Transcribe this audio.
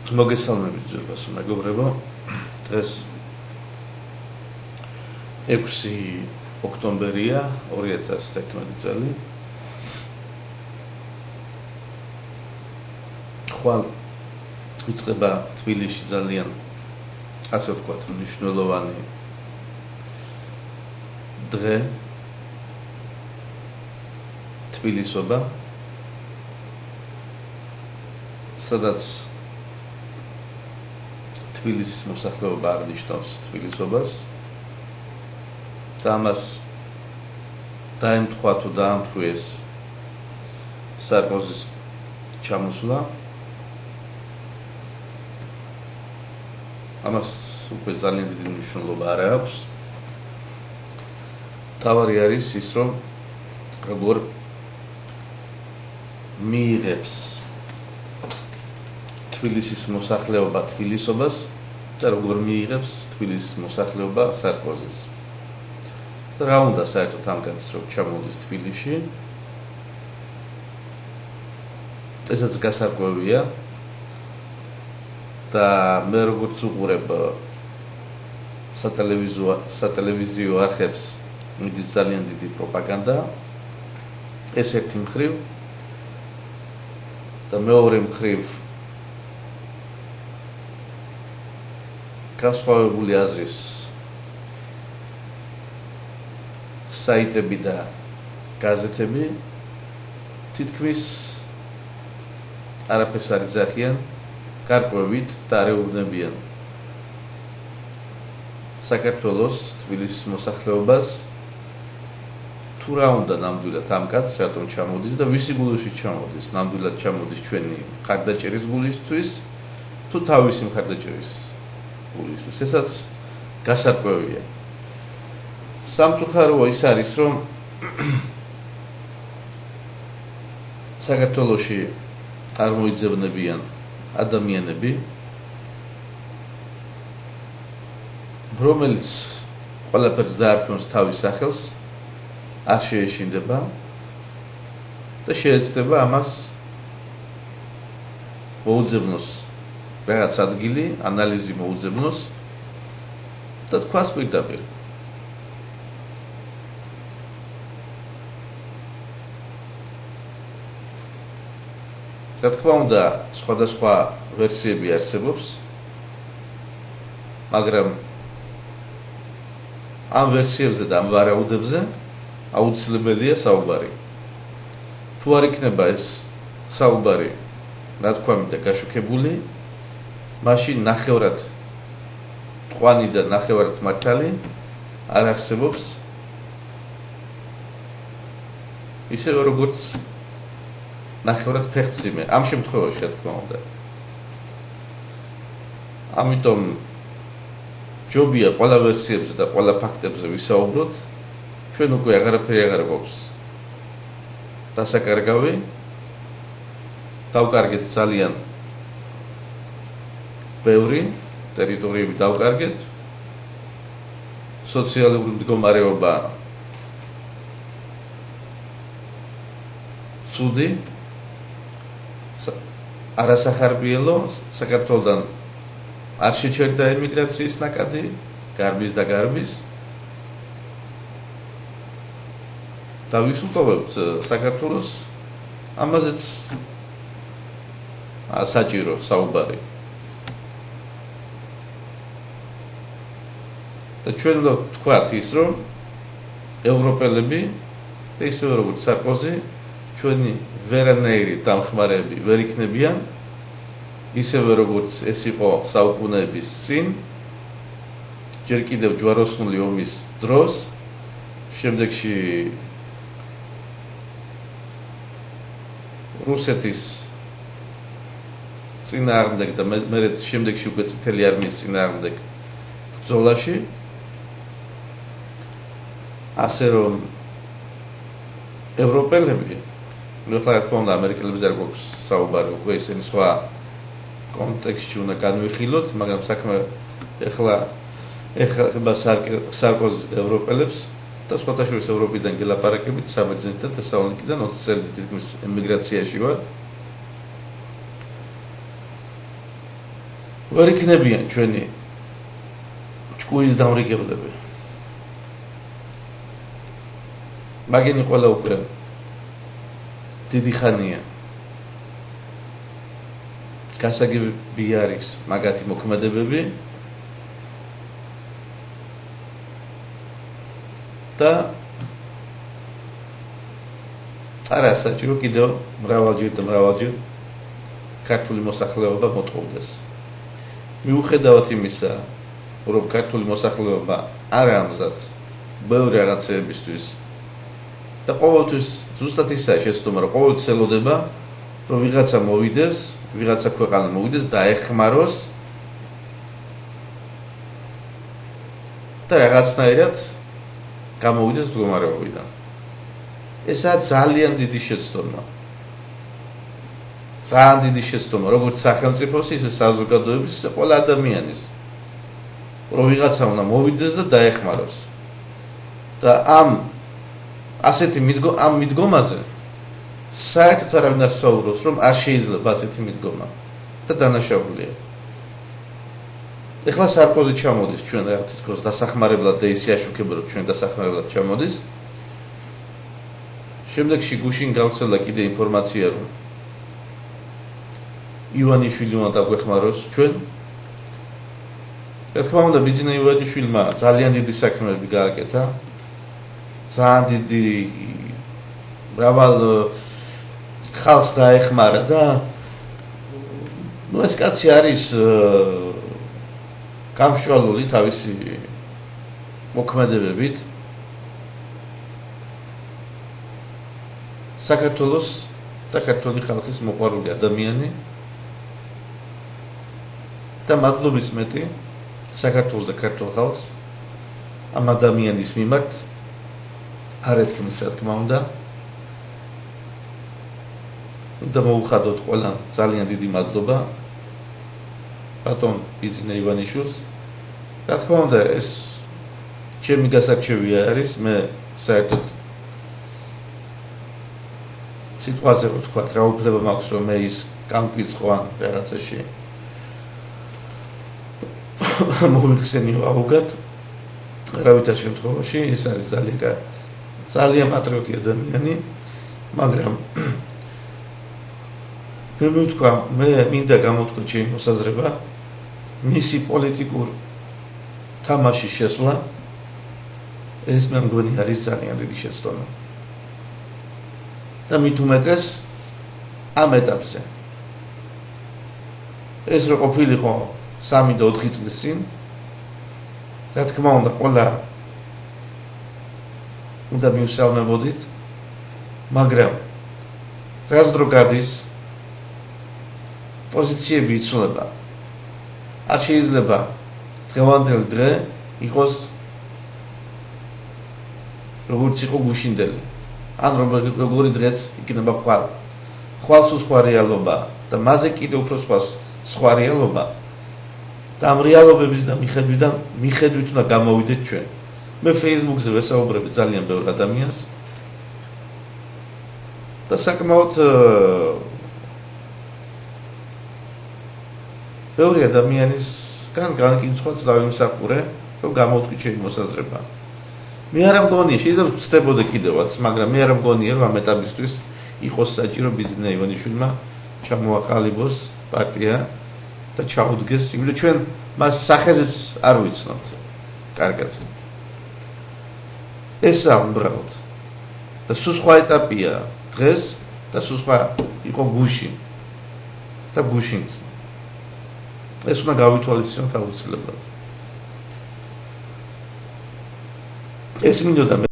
მოგესალმებით ძვირფას მეგობრებო. დღეს 6 ოქტომბერია 2011 წელი. ხვალ იწყება თბილისში ძალიან ასე ვთქვათ მნიშვნელოვანი დღე თბილისობა, სადაც თბილისის მოსახლეობა აღნიშნავს თბილისობას და ამას დაემთხვა თუ დაამთხვიეს სარკოზის ჩამოსვლა. ამას უკვე ძალიან დიდი მნიშვნელობა არ აქვს. თავარი არის ის, რომ როგორ მიიღებს თბილისის მოსახლეობა თბილისობას და როგორ მიიღებს თბილისის მოსახლეობა სარკოზის. რა უნდა საერთოდ ამ კაცს რომ ჩამოდის თბილისში? ესაც გასარკვევია და მე როგორც უყურებ სატელევიზიო არხებს, მიდის ძალიან დიდი პროპაგანდა, ეს ერთი მხრივ და მეორე მხრივ განსხვავებული აზრის საიტები და გაზეთები თითქმის არაფერს არ იძახიან, გარკვევით და არ ეუბნებიან საქართველოს თბილისის მოსახლეობას თუ რა უნდა ნამდვილად ამ კაცს რატომ ჩამოდის და ვისი გულში ჩამოდის, ნამდვილად ჩამოდის ჩვენი მხარდაჭერის გულისთვის თუ თავისი მხარდაჭერის გულისთვის. ესაც გასარკვევია. სამწუხაროა ის არის, რომ საქართველოში არ მოიძებნებიან ადამიანები, რომელიც ყველაფერს დაარქმევს თავის სახელს, არ შეეშინდება და შეეცდება ამას მოუძებნოს რაღაც ადგილი, ანალიზი მოუძებნოს და თქვას პირდაპირ. რა თქმა უნდა, სხვადასხვა ვერსიები არსებობს, მაგრამ ამ ვერსიებზე და ამ ვარაუდებზე აუცილებელია საუბარი. თუ არ იქნება ეს საუბარი ნათქვამი და გაშუქებული, მაშინ ნახევრად ტყვანი და ნახევრად მართალი არ არსებობს, ისევე როგორც ნახევრად ფეხმძიმე. ამ შემთხვევაში რა თქმა უნდა. ამიტომ ჯობია ყველა ვერსიებზე და ყველა ფაქტებზე ვისაუბროთ. ჩვენ უკვე აღარაფერი აღარ გვაქვს დასაკარგავი, დავკარგეთ ძალიან ბევრი ტერიტორიები, დავკარგეთ სოციალური მდგომარეობა ცუდი, არასახარბიელო, საქართველოდან არ შეჩერდა ემიგრაციის ნაკადი, გარბის და გარბის. და ვისულტოვებთ საქართველოს, ამაზეც საჭირო საუბარი. და ჩვენ უნდა ვთქვათ ის, რომ ევროპელები და ისევე როგორც სარკოზი, ჩვენი ვერანაირი დამხმარეები ვერ იქნებიან, ისევე როგორც ეს იყო საუკუნეების წინ, ჯერ კიდევ ჯვაროსნული ომის დროს, შემდეგში რუსეთის წინააღმდეგ და მერე შემდეგში უკვე წითელი არმიის წინააღმდეგ ბრძოლაში, ასე რომ ევროპელები, ახლა რა თქმა უნდა ამერიკელებს არ გვაქვს საუბარი, უკვე ისინი სხვა კონტექსტში უნდა განვიხილოთ, მაგრამ საქმე ახლა სარკოზის და ევროპელებს და სხვათა შორის ევროპიდან გელაპარაკებით, საბერძნეთიდან, თესალონიკიდან 20 წელი თითქმის ემიგრაციაში ვარ. ვერ იქნებიან ჩვენი ჭკუის დამრიგებლები. მაგენი ყველა უკვე დიდი ხანია. გასაგები არის მაგათი მოქმედებები და არა საჭირო კიდევ მრავალჯერ ქართული მოსახლეობა მოთხოვდეს. მიუხედავად იმისა, რომ ქართული მოსახლეობა არ ამზად ბევრი რაღაცეებისთვის და ყოველთვის ზუსტად ისაა შეცდომა, რომ ყოველთვის ელოდება, რომ ვიღაცა მოვიდეს, ვიღაცა ქვეყანა მოვიდეს და ეხმაროს და რაღაცნაირად გამოვიდეს მდგომარეობიდან. ესაა ძალიან დიდი შეცდომა. ძალიან დიდი შეცდომა, როგორც სახელმწიფოს, ისე საზოგადოების, ისე ყველა ადამიანის. რომ ვიღაცა უნდა მოვიდეს და დაეხმაროს. და ამ მიდგომაზე საერთოდ არავინ არ საუბრობს, რომ არ შეიძლება ასეთი მიდგომა და დანაშაულია. ეხლა სარკოზი ჩამოდის ჩვენ რა თითქოს დასახმარებლად და ისე აშუქება, რომ ჩვენ დასახმარებლად ჩამოდის. შემდეგში გუშინ გავრცელდა კიდე ინფორმაცია, რომ ივანიშვილი უნდა დაგვეხმაროს ჩვენ. რა თქმა უნდა, ბიძინა ივანიშვილმა ძალიან დიდი საქმეები გააკეთა. ძალიან დიდი მრავალ ხალხს დაეხმარა და ეს კაცი არის გამშვალული თავისი მოქმედებებით. საქართველოს და ქართული ხალხის მოყვარული ადამიანი და მადლობის მეტი საქართველოს და ქართულ ხალხს ამ ადამიანის მიმართ არ ეთქმის, რა თქმა უნდა. და მოუხადოთ ყველამ ძალიან დიდი მადლობა ბატონ ბიძინა ივანიშვილს. რა თქმა უნდა, ეს ჩემი გასარჩევი არის, მე საერთოდ სიტყვაზე ვთქვა, რა უფლება მაქვს, რომ მე ის გამკვიწყო ან რაღაცაში მოვიხსენიო აუგად. არავითარ შემთხვევაში ეს არის ძალიან პატრიოტი ადამიანი, მაგრამ მე მინდა გამოთქვა ჩემი მოსაზრება, მისი პოლიტიკურ თამაშის შესვლა, ეს მე მგონი არის ძალიან დიდი შეცდომა. და მით უმეტეს ამ ეტაპზე. ეს რო ყოფილიყო 3 და 4 წლის წინ, რა თქმა უნდა, ყველა უნდა მივსალმებოდით, მაგრამ რაც დრო გადის, პოზიციები იცვლება. არ შეიძლება დღევანდელი დღე იყოს როგორც იყო გუშინდელი. ან როგორი დღეც იქნება ხვალ. ხვალს სხვა რეალობა და მასზე კიდევ უფრო სხვა რეალობა. და ამ რეალობების და მიხედვით უნდა გამოვიდეთ ჩვენ. მე Facebook-ზე ვესაუბრები ძალიან ბევრ ადამიანს და საკმაოდ ბევრი ადამიანისგან განკითხვაც დავიმსახურე, რომ გამოვთქვი ჩემი მოსაზრება. მე არ მგონია, შეიძლება ვწდებოდე კიდევაც, მაგრამ მე არ მგონია, რომ ამ ეტაპისთვის იყოს საჭირო ბიძინა ივანიშვილმა ჩამოაყალიბოს პარტია და ჩაუდგეს, იმიტომ ჩვენ მას სახელიც არ ვიცნობთ. კარგად. ესაა უბრალოდ. და სულ სხვა ეტაპია დღეს და სულ სხვა იყო გუშინ და გუშინც. ეს უნდა გავითვალისწინოთ აუცილებლად. ეს მინდოდა